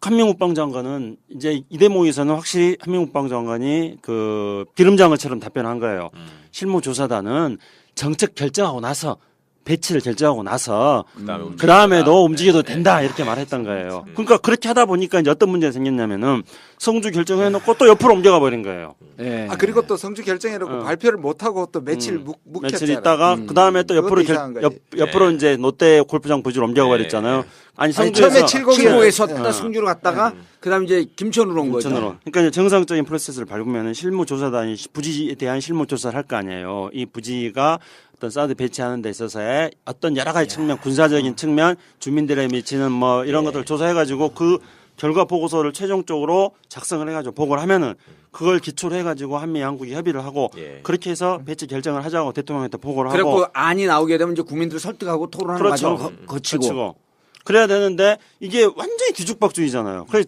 S3: 한명국 국방장관은 이제 이 대목에서는 확실히 한명국 국방장관이 그 기름장어처럼 답변한 거예요. 실무조사단은 정책 결정하고 나서 배치를 결정하고 나서 그 다음에도 움직여도 된다 이렇게 말했던 거예요. 그러니까 그렇게 하다 보니까 이제 어떤 문제가 생겼냐면은 성주 결정해놓고 또 옆으로 옮겨가 버린 거예요.
S1: 예.
S2: 그리고 또 성주 결정해놓고 발표를 못하고 또 며칠 묵혔잖아요.
S3: 며칠 있다가 그 다음에 또 옆으로
S2: 그것도 이상한 거지.
S3: 옆으로 이제 롯데 골프장 부지로 옮겨가 버렸잖아요. 아니
S2: 처음에
S3: 성주에서
S1: 칠곡에서 승주로 갔다가 그다음 이제 김천으로 온 거죠.
S3: 전으로. 그러니까 이제 정상적인 프로세스를 밟으면은 실무조사단이 부지에 대한 실무조사를 할 거 아니에요. 이 부지가 어떤 사드 배치하는 데 있어서의 어떤 여러 가지 측면, 군사적인 측면, 주민들에 미치는 뭐 이런 것들을 조사해가지고 그 결과 보고서를 최종적으로 작성을 해가지고 보고를 하면은 그걸 기초로 해가지고 한미 양국이 협의를 하고 그렇게 해서 배치 결정을 하자고 대통령한테 보고를 하고.
S1: 그리고 안이 나오게 되면 이제 국민들을 설득하고 토론하는
S3: 그렇죠.
S1: 과정을 거치고.
S3: 그래야 되는데 이게 완전히 뒤죽박죽이잖아요. 그래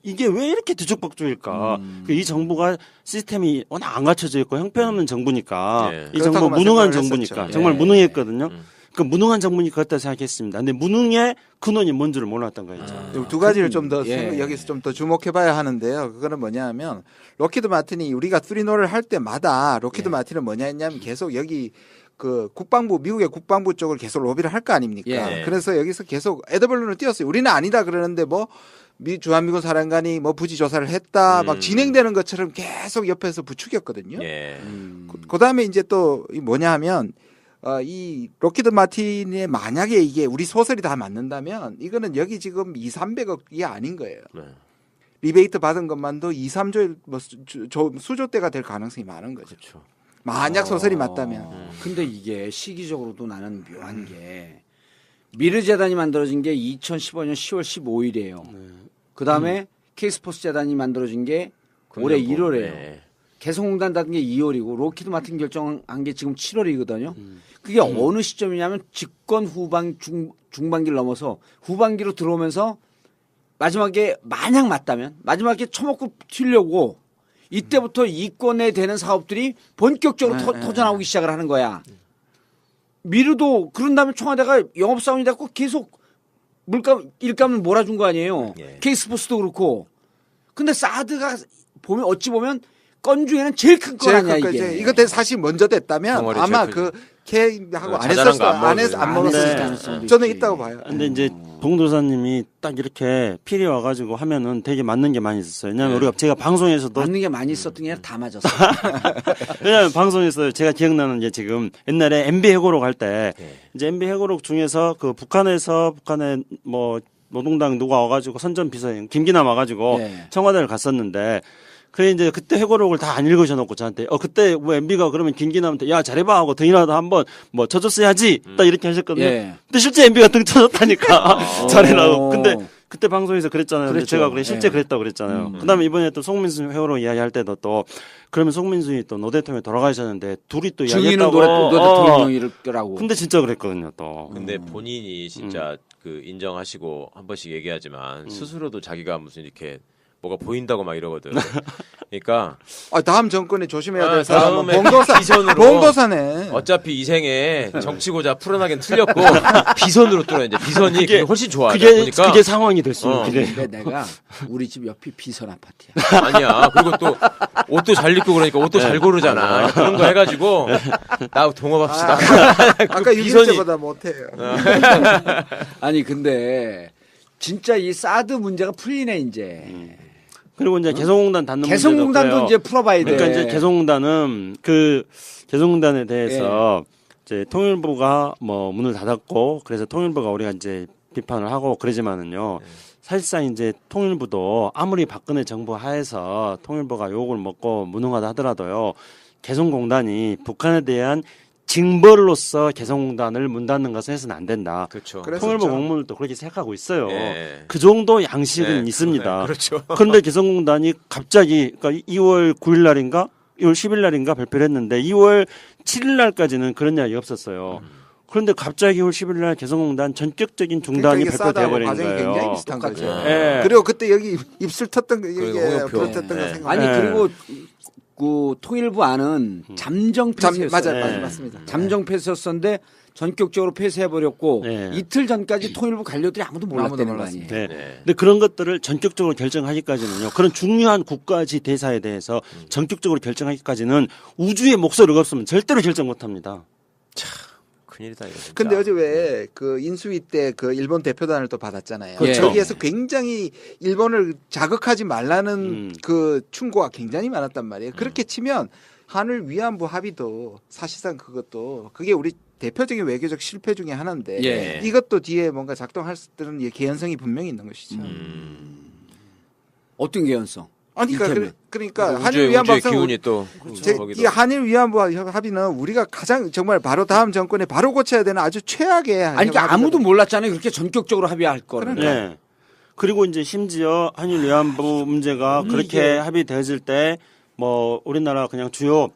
S3: 이게 왜 이렇게 뒤죽박죽일까? 이 정부가 시스템이 워낙 안 갖춰져 있고 형편없는 정부니까 이 정부
S2: 그렇다고만
S3: 무능한
S2: 생각을
S3: 정부니까
S2: 했었죠.
S3: 정말 무능했거든요. 그 무능한 정부니까 그렇다 생각했습니다. 근데 무능의 근원이 뭔 줄을 몰랐던 거죠.
S2: 두 가지를 좀 더
S1: 예.
S2: 여기서 좀 더 주목해봐야 하는데요. 그거는 뭐냐면 로키드 마틴이 우리가 쓰리노를 할 때마다 로키드 마틴은 뭐냐 했냐면 계속 여기 그 국방부 미국의 국방부 쪽을 계속 로비를 할 거 아닙니까?
S4: 예.
S2: 그래서 여기서 계속 에드벌룬을 띄웠어요. 우리는 아니다 그러는데 뭐 주한미군 사령관이 뭐 부지 조사를 했다 막 진행되는 것처럼 계속 옆에서 부추겼거든요.
S4: 예.
S2: 그다음에 이제 또 뭐냐 하면 이 로키드 마틴의 만약에 이게 우리 소설이 다 맞는다면 이거는 여기 지금 200~300억이 아닌 거예요.
S4: 네.
S2: 리베이트 받은 것만도 2~3조 뭐 수조대가 될 가능성이 많은 거죠.
S4: 그렇죠.
S2: 만약 소설이 맞다면.
S1: 근데 이게 시기적으로도 나는 묘한 게 미르 재단이 만들어진 게 2015년 10월 15일이에요. 그 다음에 케이스포스 재단이 만들어진 게 올해 1월이에요.
S4: 네.
S1: 개성공단 닫은 게 2월이고 로키드 마틴 결정한 게 지금 7월이거든요. 그게 어느 시점이냐면 집권 중반기를 넘어서 후반기로 들어오면서 마지막에 만약 맞다면 마지막에 처먹고 튀려고 이때부터 이권에 되는 사업들이 본격적으로 터져나오기 시작을 하는 거야. 미르도 그런 다음에 청와대가 영업사원이 됐고 계속 일감을 몰아준 거 아니에요.
S4: 예.
S1: 케이스포스도 그렇고. 근데 사드가 보면 어찌 보면 건 중에는 제일 큰 건 아니야 이게.
S2: 이거 사실 먼저 됐다면
S4: 덩어리
S2: 아마
S4: 제일
S2: 그 K하고 안
S4: 자잘한
S2: 했었을
S4: 거안
S2: 거예요. 안
S4: 먹었을
S2: 먹었을
S1: 네.
S2: 가능성도 저는 있다고 봐요.
S3: 근데 이제 봉도사님이 딱 이렇게 필이 와가지고 하면은 되게 맞는 게 많이 있었어요. 왜냐하면 우리가 제가 방송에서도
S1: 맞는 게 많이 있었던 게 아니라 다 맞았어.
S3: 왜냐하면 방송에서 제가 기억나는 게 지금 옛날에 MB 해고록 할 때 이제 MB 해고록 중에서 그 북한의 뭐 노동당 누가 와가지고 선전비서인 김기남 와가지고
S1: 네.
S3: 청와대를 갔었는데 그래 이제 그때 회고록을 다 안 읽으셔놓고 저한테 그때 뭐 MB가 그러면 김기남한테 야 잘해봐 하고 등이라도 한번 뭐 쳐줬어야지 딱 이렇게 하셨거든요.
S1: 예.
S3: 근데 실제 MB가 등 쳐줬다니까 잘해라고. 근데 그때 방송에서 그랬잖아요. 근데
S1: 그랬죠.
S3: 제가 그래 실제
S1: 예.
S3: 그랬다고 그랬잖아요. 그다음에 이번에 또 송민수 회고록 이야기할 때도 또 그러면 송민수이 또 노 대통령이 돌아가셨는데 둘이 또
S1: 증인은
S3: 이야기했다고.
S1: 노 대통령이라고.
S3: 근데 진짜 그랬거든요 또.
S4: 근데 본인이 진짜 그 인정하시고 한 번씩 얘기하지만 스스로도 자기가 무슨 이렇게 뭐가 보인다고 막 이러거든. 그러니까
S2: 다음 정권에 조심해야 될
S4: 다음에
S2: 사람은 봉도사,
S4: 비선으로
S2: 봉도사네.
S4: 어차피 이 생에 정치고자 풀어나긴 틀렸고 비선으로 뚫어 이제 비선이 그게 훨씬 좋아.
S3: 그게 상황이 될 수 있는 길이에요.
S1: 근데 내가 우리 집 옆이 비선 아파트야.
S4: 아니야. 그리고 또 옷도 잘 입고 그러니까 옷도 잘 고르잖아. 그런 거 해가지고 나 동업합시다.
S2: 아까 유기세보다 못해요.
S1: 아니 근데 진짜 이 사드 문제가 풀리네 이제.
S3: 그리고 이제 개성공단 닫는
S1: 개성공단도
S3: 문제도
S1: 이제 풀어봐야 돼.
S3: 그러니까 이제 개성공단은 그 개성공단에 대해서 이제 통일부가 뭐 문을 닫았고 그래서 통일부가 우리가 이제 비판을 하고 그러지만은요. 사실상 이제 통일부도 아무리 박근혜 정부 하에서 통일부가 욕을 먹고 무능하다 하더라도요. 개성공단이 북한에 대한 징벌로서 개성공단을 문 닫는 것은 해서는 안 된다.
S4: 그렇죠.
S3: 통일부 공무원들도 그렇게 생각하고 있어요.
S4: 예.
S3: 그 정도 양식은
S4: 예.
S3: 있습니다.
S4: 그렇죠.
S3: 그런데 개성공단이 갑자기 그러니까 2월 9일 날인가 2월 10일 날인가 발표를 했는데 2월 7일 날까지는 그런 이야기 없었어요. 그런데 갑자기 2월 10일 날 개성공단 전격적인 중단이 발표돼 버린
S2: 과정이
S3: 거예요.
S2: 굉장히 비슷한 거죠.
S3: 예.
S2: 그리고 그때 여기 입술 텄던 거 이게
S4: 홍영표.
S2: 불었던 거 생각.
S1: 아니
S3: 네.
S1: 그리고 그 통일부 안은 잠정 폐쇄였어요.
S2: 맞아요,
S3: 네.
S2: 맞습니다.
S1: 잠정 폐쇄였었는데 전격적으로 폐쇄해버렸고
S3: 네.
S1: 이틀 전까지 통일부 관료들이 아무도 몰랐다는 거 아니에요.
S2: 몰랐습니다.
S3: 네.
S4: 네.
S3: 근데 그런 것들을 전격적으로 결정하기까지는요. 그런 중요한 국가지 대사에 대해서 전격적으로 결정하기까지는 우주의 목소리가 없으면 절대로 결정 못합니다.
S4: 큰일이다 이거. 진짜.
S2: 근데 어제 왜 그 인수위 때 그 일본 대표단을 또 받았잖아요.
S1: 그렇죠.
S2: 거기에서 굉장히 일본을 자극하지 말라는 그 충고가 굉장히 많았단 말이에요. 그렇게 치면 한일 위안부 합의도 사실상 그것도 그게 우리 대표적인 외교적 실패 중에 하나인데
S1: 예.
S2: 이것도 뒤에 뭔가 작동할 수 있는 개연성이 분명히 있는 것이죠.
S1: 어떤 개연성?
S2: 아니
S1: 이를테면.
S2: 그러니까
S4: 우주의,
S2: 한일 위안부
S4: 우주의
S2: 합상
S4: 기운이 또
S2: 이 한일 위안부 합의는 우리가 가장 정말 바로 다음 정권에 바로 고쳐야 되는 아주 최악의
S1: 아니 그러니까 아무도 몰랐잖아요. 그렇게 전격적으로 합의할 거를.
S3: 네. 그리고 이제 심지어 한일 위안부 문제가 그렇게 합의되었을 때 뭐 우리나라 그냥 주요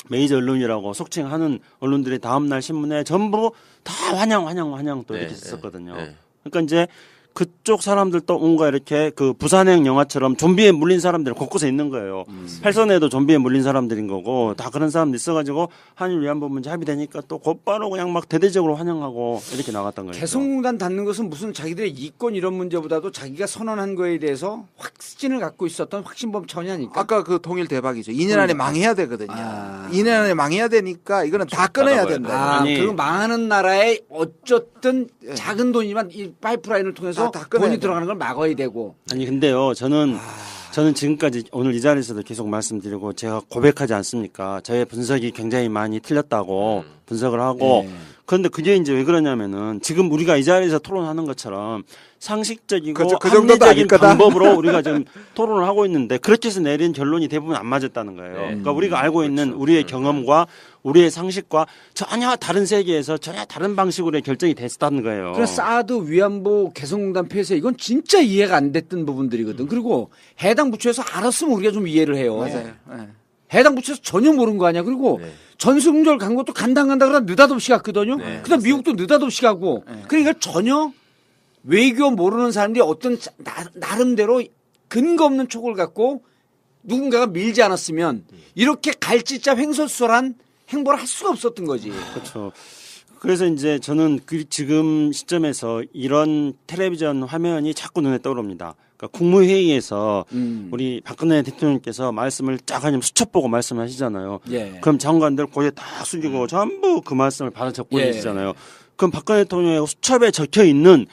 S3: 메이저 언론이라고 속칭하는 언론들이 다음날 신문에 전부 다 환영 또 이렇게
S4: 네,
S3: 썼거든요.
S4: 네.
S3: 그러니까 이제 그쪽 사람들도 뭔가 이렇게 그 부산행 영화처럼 좀비에 물린 사람들이 곳곳에 있는 거예요. 팔선에도 좀비에 물린 사람들인 거고 다 그런 사람들 있어가지고 한일 위안부 문제 합의되니까 또 곧바로 그냥 막 대대적으로 환영하고 이렇게 나갔던 거예요.
S1: 개성공단 닫는 것은 무슨 자기들의 이권 이런 문제보다도 자기가 선언한 거에 대해서 확신을 갖고 있었던 확신범 차원이 아닐까?
S2: 아까 그 통일 대박이죠. 2년 안에 망해야 되거든요.
S1: 아.
S2: 2년 안에 망해야 되니까 이거는 다 끊어야
S4: 닫아봐야
S2: 된다.
S1: 아,
S3: 아니.
S1: 그리고 망하는 나라에 어쨌든 작은 돈이지만 이 파이프라인을 통해서
S2: 다 끊어야
S1: 돈이
S2: 돼.
S1: 들어가는 걸 막아야 되고.
S3: 아니 근데요 저는 지금까지 오늘 이 자리에서도 계속 말씀드리고 제가 고백하지 않습니까? 저의 분석이 굉장히 많이 틀렸다고 분석을 하고
S1: 네.
S3: 그런데 그게 이제 왜 그러냐면은 지금 우리가 이 자리에서 토론하는 것처럼 상식적이고
S2: 그 정도도 아닐
S3: 합리적인
S2: 거다.
S3: 방법으로 우리가 지금 토론을 하고 있는데 그렇게 해서 내린 결론이 대부분 안 맞았다는 거예요. 그러니까 우리가 알고 있는 우리의 경험과 우리의 상식과 전혀 다른 세계에서 전혀 다른 방식으로의 결정이 됐다는 거예요.
S1: 그래서 사드 위안부 개성공단 폐쇄 이건 진짜 이해가 안 됐던 부분들이거든. 그리고 해당 부처에서 알았으면 우리가 좀 이해를 해요.
S2: 맞아요. 네.
S1: 해당 부처에서 전혀 모르는 거 아니야. 그리고
S4: 네.
S1: 전승절 간 것도 간다 그러다 느닷없이 갔거든요.
S4: 네,
S1: 그다음 미국도 느닷없이 가고. 그러니까 전혀 외교 모르는 사람들이 어떤 나름대로 근거 없는 촉을 갖고 누군가가 밀지 않았으면 이렇게 갈짓자 횡설수설한 행보를 할 수가 없었던 거지.
S3: 그렇죠. 그래서 이제 저는 지금 시점에서 이런 텔레비전 화면이 자꾸 눈에 떠오릅니다. 그러니까 국무회의에서 우리 박근혜 대통령께서 말씀을 쫙 하면 수첩 보고 말씀하시잖아요.
S1: 예.
S3: 그럼 장관들 고개 딱 숙이고 전부 그 말씀을 받아 적고
S1: 예.
S3: 계시잖아요. 그럼 박근혜 대통령의 수첩에 적혀 있는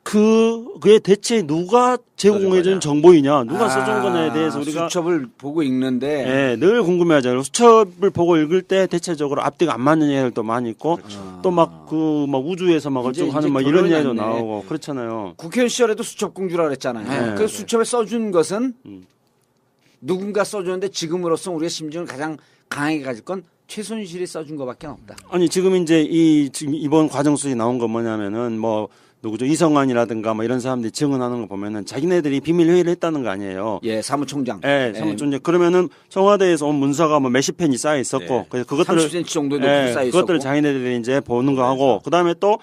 S3: 그게 대체 누가 제공해 준 정보이냐, 누가 써준 거냐에 대해서 우리가
S1: 수첩을 보고 읽는데
S3: 예, 늘 궁금해하잖아요. 수첩을 보고 읽을 때 대체적으로 앞뒤가 안 맞는 이야기들도 많이 있고 또 막 막 우주에서 막
S1: 이제-
S3: 어쩌고 하는
S1: 이제
S3: 막 이런
S1: 결론이
S3: 이야기도
S1: 났네.
S3: 나오고 그렇잖아요.
S1: 국회의원 시절에도 수첩 공주라 그랬잖아요.
S3: 네.
S1: 그 수첩에 써준 것은 누군가 써줬는데 지금으로서 우리의 심정을 가장 강하게 가질 건 최순실이 써준 것밖에 없다.
S3: 아니 지금 이제 지금 이번 과정 속에 나온 거 뭐냐면은 뭐 누구죠 이성환이라든가 뭐 이런 사람들이 증언하는 거 보면은 자기네들이 비밀 회의를 했다는 거 아니에요.
S1: 예, 사무총장.
S3: 예, 사무총장 그러면은 청와대에서 온 문서가 뭐 몇십 편이 쌓여 있었고
S4: 네.
S3: 그래서 그것들을
S1: 30cm 정도의 높이 쌓여 있었고.
S3: 그것들을 자기네들이 이제 보는 거 하고 그다음에 또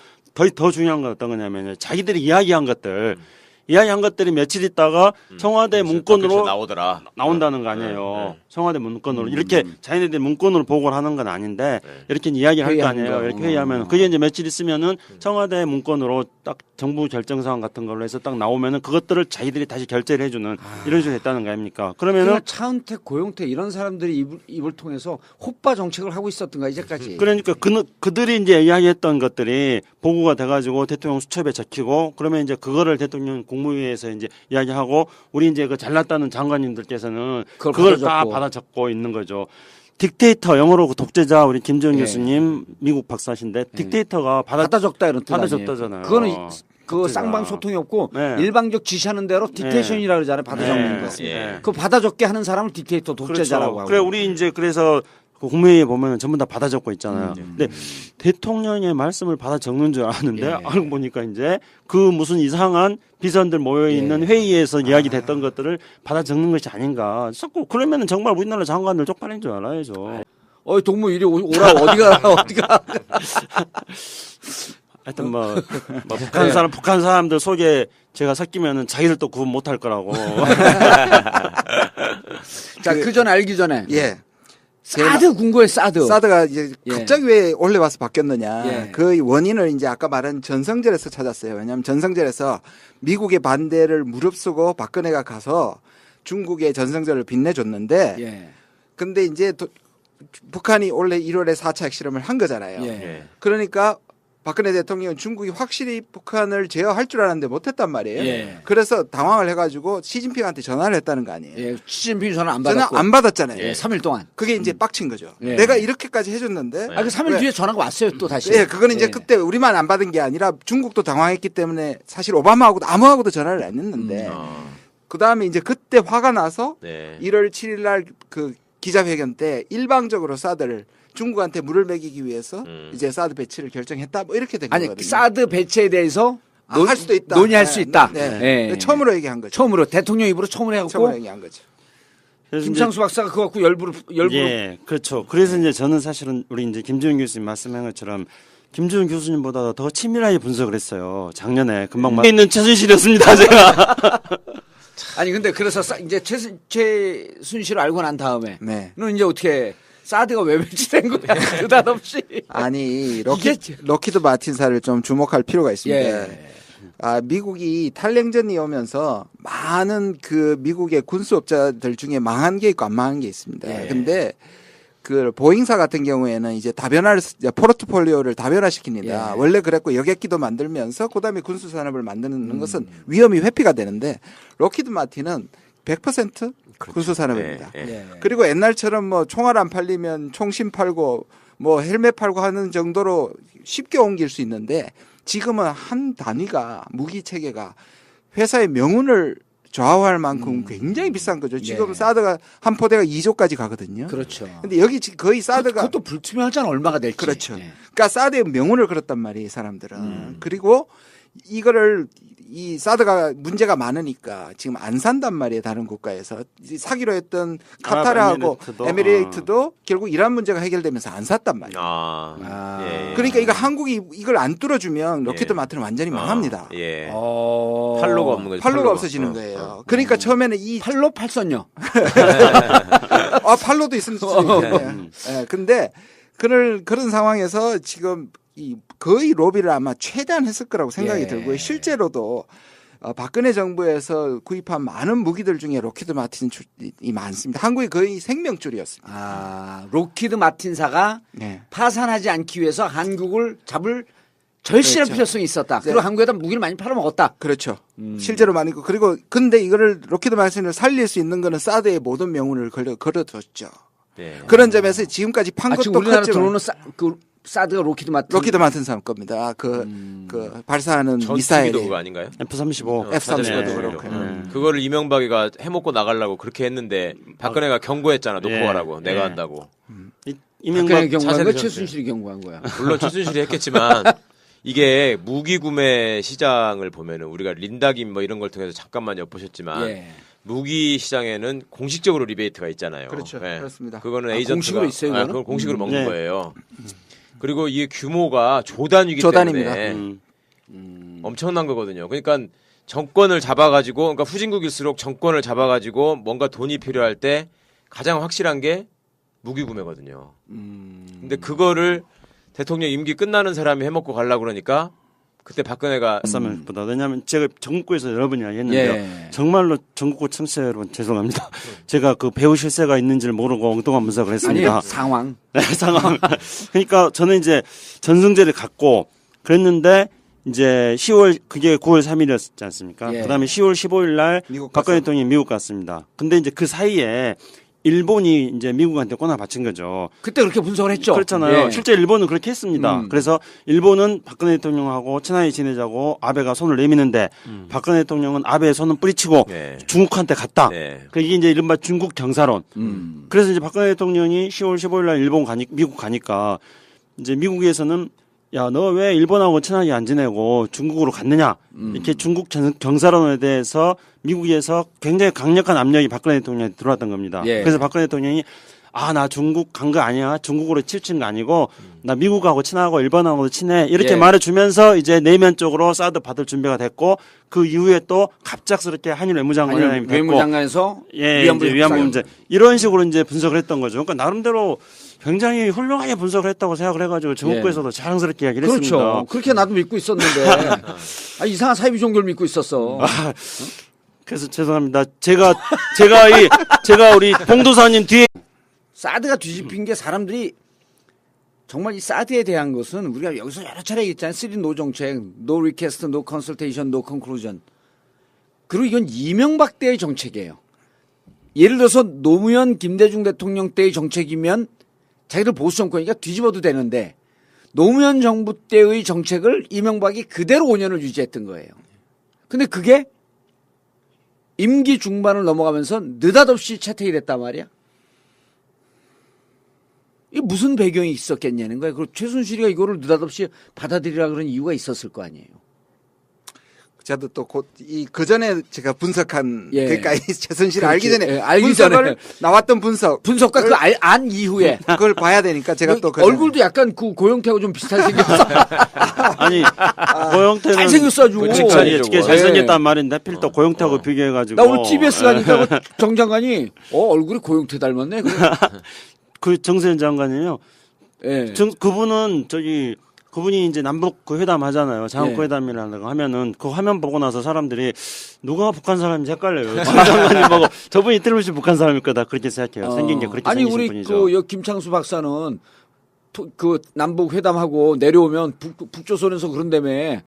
S3: 더 중요한 건 어떤 거냐면요. 자기들이 이야기한 것들이 며칠 있다가 청와대 문건으로
S4: 나오더라.
S3: 나온다는 거 아니에요.
S4: 네.
S3: 청와대 문건으로 이렇게 자기네들 문건으로 보고를 하는 건 아닌데 이렇게 이야기를 할 거
S1: 회의하는
S3: 아니에요.
S1: 거.
S3: 이렇게 회의하면 그게 이제 며칠 있으면은 청와대 문건으로 딱 정부 결정 사항 같은 걸로 해서 딱 나오면은 그것들을 자기들이 다시 결제를 해주는 이런 식으로 됐다는 거 아닙니까? 그러면은
S1: 그러니까 차은택, 고용태 이런 사람들이 입을 통해서 호빠 정책을 하고 있었던가 이제까지.
S3: 그러니까 그들이 이제 이야기했던 것들이 보고가 돼가지고 대통령 수첩에 적히고 그러면 이제 그거를 대통령 국무회의에서 이제 이야기하고 우리 이제 그 잘났다는 장관님들께서는 그걸 다 받아 적고 있는 거죠. 딕테이터 영어로 그 독재자 우리 김정은
S1: 예.
S3: 교수님 미국 박사신데 딕테이터가
S1: 받아 적다 이런 뜻
S3: 받아
S1: 아니에요?
S3: 적다잖아요.
S1: 그거는 그
S3: 독재자.
S1: 쌍방 소통이 없고
S3: 네.
S1: 일방적 지시하는 대로 딕테이션이라 그러잖아요. 받아 적는 거.
S3: 예.
S1: 그 받아 적게 하는 사람을 딕테이터 독재자라고
S3: 그렇죠.
S1: 하고.
S3: 그래 우리 이제 그래서 그 국무회의에 보면 전부 다 받아 적고 있잖아요. 근데 대통령의 말씀을 받아 적는 줄 알았는데 알고 보니까 이제 그 무슨 이상한 비서관들 모여 있는 회의에서 이야기됐던 것들을 받아 적는 것이 아닌가. 자꾸 그러면은 정말 우리나라 장관들 쪽팔린 줄 알아야죠.
S1: 동무 이리 오라 어디가
S3: 하여튼 뭐 북한 사람들 속에 제가 섞이면은 자기들 또 구분 못할 거라고.
S1: 자, 그 전 알기 전에
S2: 예.
S1: 사드 궁금해 사드.
S2: 사드가 이제
S1: 예.
S2: 갑자기 왜 올라와서 바뀌었느냐.
S1: 예.
S2: 그 원인을 이제 아까 말한 전성절에서 찾았어요. 왜냐하면 전성절에서 미국의 반대를 무릅쓰고 박근혜가 가서 중국의 전성절을 빛내줬는데
S1: 예.
S2: 근데 이제 북한이 올해 1월에 4차 핵실험을 한 거잖아요.
S1: 예.
S2: 그러니까 박근혜 대통령은 중국이 확실히 북한을 제어할 줄 알았는데 못했단 말이에요.
S1: 예.
S2: 그래서 당황을 해가지고 시진핑한테 전화를 했다는 거 아니에요.
S1: 예. 시진핑 전화 안
S2: 전화
S1: 받았고.
S2: 안 받았잖아요.
S1: 예. 3일 동안.
S2: 그게 이제 빡친 거죠.
S1: 예.
S2: 내가 이렇게까지 해줬는데.
S1: 그 3일
S2: 왜?
S1: 뒤에 전화가 왔어요 또 다시.
S2: 예, 그거는 이제
S1: 예.
S2: 그때 우리만 안 받은 게 아니라 중국도 당황했기 때문에 사실 오바마하고도 아무하고도 전화를 안 했는데 그 다음에 이제 그때 화가 나서 1월 7일 날 그 기자회견 때 일방적으로 사드를 중국한테 물을 먹이기 위해서 이제 사드 배치를 결정했다. 뭐 이렇게 된
S1: 아니
S2: 거거든요.
S1: 사드 배치에 대해서
S2: 할 수도 있다.
S1: 논의할
S2: 네,
S1: 수 있다.
S2: 네.
S1: 예.
S2: 처음으로 얘기한 거죠.
S1: 처음으로 대통령 입으로 처음으로 해갖고
S2: 처음으로 얘기한 거죠.
S3: 그래서
S1: 김창수 박사가 그거 갖고 열부로
S3: 예, 그렇죠. 그래서 이제 저는 사실은 우리 이제 김주현 교수님 말씀한 것처럼 김주현 교수님보다 더 치밀하게 분석을 했어요. 작년에 금방 있는 최순실이었습니다, 제가.
S1: 아니 근데 그래서 이제 최순실을 알고 난 다음에
S2: 네.
S1: 는 이제 어떻게 사드가 왜 배치된 거야 느닷없이.
S2: 아니 럭키드 마틴사를 좀 주목할 필요가 있습니다.
S1: 예.
S2: 미국이 탈냉전이 오면서 많은 그 미국의 군수업자들 중에 망한 게 있고 안 망한 게 있습니다.
S1: 예.
S2: 근데 그 보잉사 같은 경우에는 이제 포트폴리오를 다변화시킵니다.
S1: 예.
S2: 원래 그랬고 여객기도 만들면서 그다음에 군수 산업을 만드는 것은 위험이 회피가 되는데 록히드 마틴은 100% 군수 산업입니다.
S1: 예.
S2: 그리고 옛날처럼 뭐 총알 안 팔리면 총신 팔고 뭐 헬멧 팔고 하는 정도로 쉽게 옮길 수 있는데 지금은 한 단위가 무기 체계가 회사의 명운을 좌우할 만큼 굉장히 비싼 거죠. 지금
S1: 예.
S2: 사드가 한 포대가 2조까지 가거든요.
S1: 그렇죠.
S2: 근데 여기 거의 사드가
S1: 그것도 불투명하잖아 얼마가 될지.
S2: 그렇죠.
S1: 예.
S2: 그러니까 사드의 명운을 걸었단 말이에요, 이 사람들은. 그리고 이거를 이 사드가 문제가 많으니까 지금 안 산단 말이에요, 다른 국가에서. 사기로 했던 카타르하고 에미레이트도 결국 이란 문제가 해결되면서 안 샀단 말이에요.
S4: 예.
S2: 그러니까 이거 한국이 이걸 안 뚫어주면 록히드 마틴은 완전히 망합니다.
S4: 예.
S1: 어...
S4: 팔로가 없는 거죠.
S2: 팔로가 없어지는 거예요. 그러니까 처음에는 이
S1: 팔로 팔선요.
S2: 팔로도 있을 수 있는데. 예, 근데 그런 상황에서 지금 이 거의 로비를 아마 최대한 했을 거라고 생각이
S1: 예.
S2: 들고요. 실제로도 박근혜 정부에서 구입한 많은 무기들 중에 록히드 마틴이 많습니다. 한국이 거의 생명줄이었습니다.
S1: 아 로키드 마틴사가
S2: 네.
S1: 파산하지 않기 위해서 한국을 잡을 절실한
S2: 그렇죠.
S1: 필요성이 있었다. 그리고 한국에다 무기를 많이 팔아먹었다.
S2: 그렇죠. 실제로 많이 그리고 근데 이거를 록히드 마틴을 살릴 수 있는 거는 사드의 모든 명운을 걸어뒀죠.
S4: 예.
S2: 그런 점에서 지금까지 판 것도
S1: 지금 우리나라
S2: 컸지만
S1: 들어오는 사드가 로키드 마틴.
S2: 록히드 마틴 사 겁니다. 그 발사하는
S4: 전투기도
S2: 미사일이
S4: 그거 아닌가요?
S3: F-35.
S2: F-35도
S3: 네.
S2: 그렇고.
S4: 그거를 이명박이가 해먹고 나가려고 그렇게 했는데 박근혜가 경고했잖아. 놓고
S3: 예.
S4: 가라고. 내가
S3: 예.
S4: 한다고.
S3: 이명박
S1: 박근혜 경고한
S4: 자세히
S1: 거야,
S4: 졌어요.
S1: 최순실이 경고한 거야.
S4: 물론 최순실이 했겠지만 이게 무기 구매 시장을 보면은 우리가 린다김 뭐 이런 걸 통해서 잠깐만 엿보셨지만
S1: 예.
S4: 무기 시장에는 공식적으로 리베이트가 있잖아요.
S2: 그렇죠.
S4: 예.
S2: 그렇습니다.
S4: 그거는
S1: 아,
S4: 에이전트가
S1: 공식으로 있어요, 그거는?
S4: 그걸 공식으로 먹는
S3: 네.
S4: 거예요. 그리고 이게 규모가 조단위기
S2: 조단입니다.
S4: 때문에 엄청난 거거든요. 그러니까 정권을 잡아가지고 그러니까 후진국일수록 정권을 잡아가지고 뭔가 돈이 필요할 때 가장 확실한 게 무기 구매거든요. 근데 그거를 대통령 임기 끝나는 사람이 해먹고 가려고 그러니까 그때 박근혜가
S3: 보다 왜냐하면 제가 전국구에서 여러 번 이야기했는데요.
S1: 예.
S3: 정말로 전국구 청취자 여러분 죄송합니다. 제가 그 배우 실세가 있는지를 모르고 엉뚱한 분석을
S1: 아니
S3: 했습니다.
S1: 상황.
S3: 네, 상황. 그러니까 저는 이제 전승제를 갖고 그랬는데 이제 10월 그게 9월 3일이었지 않습니까?
S1: 예.
S3: 그다음에 10월 15일 날
S2: 미국
S3: 박근혜
S2: 갔어요.
S3: 대통령이 미국 갔습니다. 근데 이제 그 사이에 일본이 이제 미국한테 꼬나 바친 거죠.
S1: 그때 그렇게 분석을 했죠.
S3: 그렇잖아요.
S1: 예.
S3: 실제 일본은 그렇게 했습니다. 그래서 일본은 박근혜 대통령하고 친하게 지내자고 아베가 손을 내미는데 박근혜 대통령은 아베의 손은 뿌리치고 중국한테 갔다. 그게 이제 이른바 중국 경사론. 그래서 이제 박근혜 대통령이 10월 15일 날 미국 가니까 이제 미국에서는 야, 너 왜 일본하고 친하게 안 지내고 중국으로 갔느냐. 이렇게 중국 경사론에 대해서 미국에서 굉장히 강력한 압력이 박근혜 대통령한테 들어왔던 겁니다.
S1: 예.
S3: 그래서 박근혜 대통령이 나 중국 간 거 아니야. 중국으로 치우친 거 아니고 나 미국하고 친하고 일본하고도 친해. 이렇게
S1: 예.
S3: 말해주면서 이제 내면적으로 사드 받을 준비가 됐고 그 이후에 또 갑작스럽게 한일 외무장관이 됐고
S1: 외무장관에서
S3: 위안부 문제 이런 식으로 이제 분석을 했던 거죠. 그러니까 나름대로 굉장히 훌륭하게 분석을 했다고 생각을 해가지고 중국에서도 자랑스럽게 이야기를 했습니다.
S1: 그렇죠. 그렇게 나도 믿고 있었는데 이상한 사이비 종교를 믿고 있었어.
S3: 그래서 죄송합니다. 제가 우리 봉도사님 뒤에
S1: 사드가 뒤집힌 게 사람들이 정말 이 사드에 대한 것은 우리가 여기서 여러 차례 얘기했잖아요. 3노 정책, no request, no consultation, no conclusion. 그리고 이건 이명박 때의 정책이에요. 예를 들어서 노무현, 김대중 대통령 때의 정책이면 자기들 보수 정권이니까 뒤집어도 되는데 노무현 정부 때의 정책을 이명박이 그대로 5년을 유지했던 거예요. 근데 그게 임기 중반을 넘어가면서 느닷없이 채택이 됐단 말이야. 이게 무슨 배경이 있었겠냐는 거예요. 그리고 최순실이가 이거를 느닷없이 받아들이라 그런 이유가 있었을 거 아니에요.
S2: 저도 또 곧 그 전에 제가 분석한 그러니까 이 최순실
S1: 그렇지.
S2: 알기 전에
S1: 알기
S2: 분석을
S1: 전에.
S2: 나왔던 분석과
S1: 그 안 이후에
S2: 그걸 봐야 되니까 제가 또
S1: 얼굴도 약간 그 고영태하고 좀 비슷하게 생겼어.
S3: 아니 고영태는
S1: 잘생겼어 아주.
S3: 잘생겼단 말인데 하필 또 고영태하고 비교해가지고
S1: 나 오늘 TBS 가니까 정 장관이 얼굴이 고영태 닮았네.
S3: 그 정세현 장관이요.
S1: 예.
S3: 그분이 이제 남북 그 회담 하잖아요. 장학금 회담이라는 거 하면은 그 화면 보고 나서 사람들이 누가 북한 사람인지 헷갈려요. 정 장관님 보고 저분이 틀림없이 북한 사람일 거다 그렇게 생각해요. 생긴 게 그렇게
S1: 아니
S3: 생기신
S1: 우리
S3: 분이죠.
S1: 김창수 박사는 그 남북 회담하고 내려오면 북조선에서 그런다며